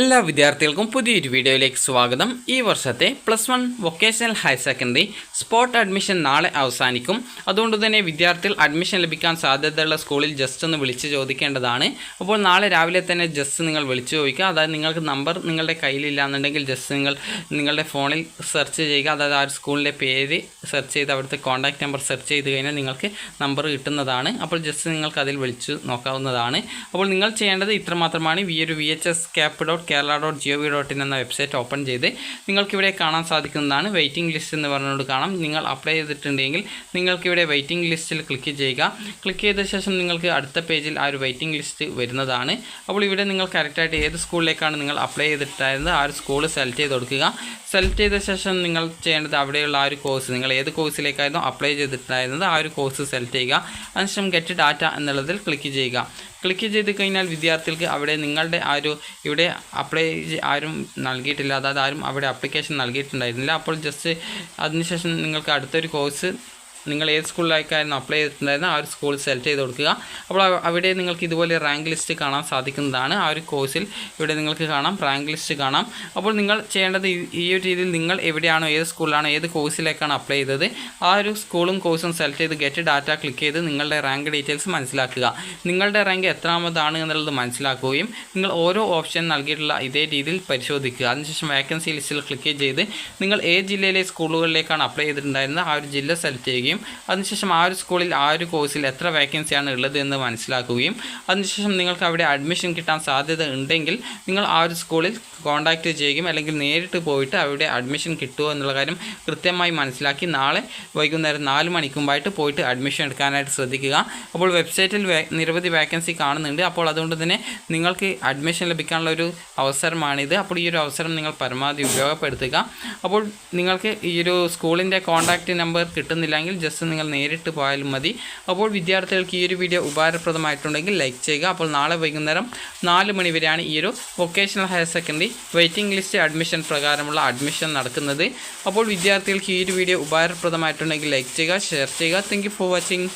എല്ലാ വിദ്യാർത്ഥികൾക്കും പുതിയൊരു വീഡിയോയിലേക്ക് സ്വാഗതം. ഈ വർഷത്തെ +1 vocational higher secondary spot admission നാളെ അവസാനിക്കും. അതുകൊണ്ട് തന്നെ വിദ്യാർത്ഥികൾ അഡ്മിഷൻ ലഭിക്കാൻ സാധ്യതയുള്ള സ്കൂളിൽ ജസ്റ്റ് ഒന്ന് വിളിച്ച് ചോദിക്കേണ്ടതാണ്. അപ്പോൾ നാളെ രാവിലെ തന്നെ ജസ്റ്റ് നിങ്ങൾ വിളിച്ചു ചോദിക്കുക. അതായത് നിങ്ങൾക്ക് നമ്പർ നിങ്ങളുടെ കയ്യിലില്ല എന്നുണ്ടെങ്കിൽ ജസ്റ്റ് നിങ്ങളുടെ ഫോണിൽ സെർച്ച് ചെയ്യുക. അതായത് ആ സ്കൂളിൻ്റെ പേര് സെർച്ച് ചെയ്ത് അവിടുത്തെ കോൺടാക്റ്റ് നമ്പർ സെർച്ച് ചെയ്ത് കഴിഞ്ഞാൽ നിങ്ങൾക്ക് നമ്പർ കിട്ടുന്നതാണ്. അപ്പോൾ ജസ്റ്റ് നിങ്ങൾക്ക് അതിൽ വിളിച്ച് നോക്കാവുന്നതാണ്. അപ്പോൾ നിങ്ങൾ ചെയ്യേണ്ടത് ഇത്രമാത്രമാണ്. vhscap.kerala.gov.in എന്ന വെബ്സൈറ്റ് ഓപ്പൺ ചെയ്ത് നിങ്ങൾക്കിവിടെ കാണാൻ സാധിക്കുന്നതാണ് വെയിറ്റിംഗ് ലിസ്റ്റ് എന്ന് പറഞ്ഞുകൊണ്ട് കാണാം. നിങ്ങൾ അപ്ലൈ ചെയ്തിട്ടുണ്ടെങ്കിൽ നിങ്ങൾക്കിവിടെ വെയിറ്റിംഗ് ലിസ്റ്റിൽ ക്ലിക്ക് ചെയ്യുക. ക്ലിക്ക് ചെയ്ത ശേഷം നിങ്ങൾക്ക് അടുത്ത പേജിൽ ആ ഒരു വെയിറ്റിംഗ് ലിസ്റ്റ് വരുന്നതാണ്. അപ്പോൾ ഇവിടെ നിങ്ങൾ കറക്റ്റായിട്ട് ഏത് സ്കൂളിലേക്കാണ് നിങ്ങൾ അപ്ലൈ ചെയ്തിട്ടായിരുന്നത് ആ ഒരു സ്കൂൾ സെലക്ട് ചെയ്ത് കൊടുക്കുക. സെലക്ട് ചെയ്ത ശേഷം നിങ്ങൾ ചെയ്യേണ്ടത് അവിടെയുള്ള ആ ഒരു കോഴ്സ്, നിങ്ങൾ ഏത് കോഴ്സിലേക്കായിരുന്നു അപ്ലൈ ചെയ്തിട്ടായിരുന്നത് ആ ഒരു കോഴ്സ് സെലക്ട് ചെയ്യുക. അതിനുശേഷം ഗെറ്റ് ഡാറ്റ എന്നുള്ളതിൽ ക്ലിക്ക് ചെയ്യുക. ക്ലിക്ക് ചെയ്ത് കഴിഞ്ഞാൽ വിദ്യാർത്ഥികൾക്ക് അവിടെ നിങ്ങളുടെ ഇവിടെ അപ്ലൈ ആരും നൽകിയിട്ടില്ല, അതായത് ആരും അവിടെ ആപ്ലിക്കേഷൻ നൽകിയിട്ടുണ്ടായിരുന്നില്ല. അപ്പോൾ ജസ്റ്റ് അതിനുശേഷം നിങ്ങൾക്ക് അടുത്തൊരു കോഴ്സ് നിങ്ങൾ ഏത് സ്കൂളിലേക്കായിരുന്നു അപ്ലൈ ചെയ്തിട്ടുണ്ടായിരുന്ന ആ ഒരു സ്കൂൾ സെലക്ട് ചെയ്ത് കൊടുക്കുക. അപ്പോൾ അവിടെ നിങ്ങൾക്ക് ഇതുപോലെ റാങ്ക് ലിസ്റ്റ് കാണാൻ സാധിക്കുന്നതാണ്. ആ ഒരു കോഴ്സിൽ ഇവിടെ നിങ്ങൾക്ക് കാണാം, റാങ്ക് ലിസ്റ്റ് കാണാം. അപ്പോൾ നിങ്ങൾ ചെയ്യേണ്ടത് ഈ ഒരു രീതിയിൽ നിങ്ങൾ എവിടെയാണോ ഏത് സ്കൂളിലാണോ ഏത് കോഴ്സിലേക്കാണ് അപ്ലൈ ചെയ്തത് ആ ഒരു സ്കൂളും കോഴ്സും സെലക്ട് ചെയ്ത് ഗെറ്റ് ഡാറ്റ ക്ലിക്ക് ചെയ്ത് നിങ്ങളുടെ റാങ്ക് ഡീറ്റെയിൽസ് മനസ്സിലാക്കുക. നിങ്ങളുടെ റാങ്ക് എത്രാമതാണ് എന്നുള്ളത് മനസ്സിലാക്കുകയും നിങ്ങൾ ഓരോ ഓപ്ഷൻ നൽകിയിട്ടുള്ള ഇതേ രീതിയിൽ പരിശോധിക്കുക. അതിനുശേഷം വേക്കൻസി ലിസ്റ്റിൽ ക്ലിക്ക് ചെയ്ത് നിങ്ങൾ ഏത് ജില്ലയിലെ സ്കൂളുകളിലേക്കാണ് അപ്ലൈ ചെയ്തിട്ടുണ്ടായിരുന്നത് ആ ഒരു ജില്ല സെലക്ട് ചെയ്യുകയും അതിനുശേഷം ആ ഒരു സ്കൂളിൽ ആ ഒരു കോഴ്സിൽ എത്ര വേക്കൻസിയാണ് ഉള്ളത് എന്ന് മനസ്സിലാക്കുകയും അതിനുശേഷം നിങ്ങൾക്ക് അവിടെ അഡ്മിഷൻ കിട്ടാൻ സാധ്യത ഉണ്ടെങ്കിൽ നിങ്ങൾ ആ ഒരു സ്കൂളിൽ കോൺടാക്റ്റ് ചെയ്യുകയും അല്ലെങ്കിൽ നേരിട്ട് പോയിട്ട് അവിടെ അഡ്മിഷൻ കിട്ടുമോ എന്നുള്ള കാര്യം കൃത്യമായി മനസ്സിലാക്കി നാളെ വൈകുന്നേരം 4 മണിക്ക് മുമ്പായിട്ട് പോയിട്ട് അഡ്മിഷൻ എടുക്കാനായിട്ട് ശ്രദ്ധിക്കുക. അപ്പോൾ വെബ്സൈറ്റിൽ നിരവധി വേക്കൻസി കാണുന്നുണ്ട്. അപ്പോൾ അതുകൊണ്ട് തന്നെ നിങ്ങൾക്ക് അഡ്മിഷൻ ലഭിക്കാനുള്ള ഒരു അവസരമാണിത്. അപ്പോൾ ഈ ഒരു അവസരം നിങ്ങൾ പരമാവധി ഉപയോഗപ്പെടുത്തുക. അപ്പോൾ നിങ്ങൾക്ക് ഈ ഒരു സ്കൂളിൻ്റെ കോൺടാക്റ്റ് നമ്പർ കിട്ടുന്നില്ലെങ്കിൽ ജസ്റ്റ് നിങ്ങൾ നേരിട്ട് പോയാലും മതി. അപ്പോൾ വിദ്യാർത്ഥികൾക്ക് ഈ ഒരു വീഡിയോ ഉപകാരപ്രദമായിട്ടുണ്ടെങ്കിൽ ലൈക്ക് ചെയ്യുക. അപ്പോൾ നാളെ വൈകുന്നേരം 4 മണി വരെയാണ് ഈ ഒരു vocational higher secondary waiting list admission പ്രകാരമുള്ള അഡ്മിഷൻ നടക്കുന്നത്. അപ്പോൾ വിദ്യാർത്ഥികൾക്ക് ഈ ഒരു വീഡിയോ ഉപകാരപ്രദമായിട്ടുണ്ടെങ്കിൽ ലൈക്ക് ചെയ്യുക, ഷെയർ ചെയ്യുക. Thank you for watching.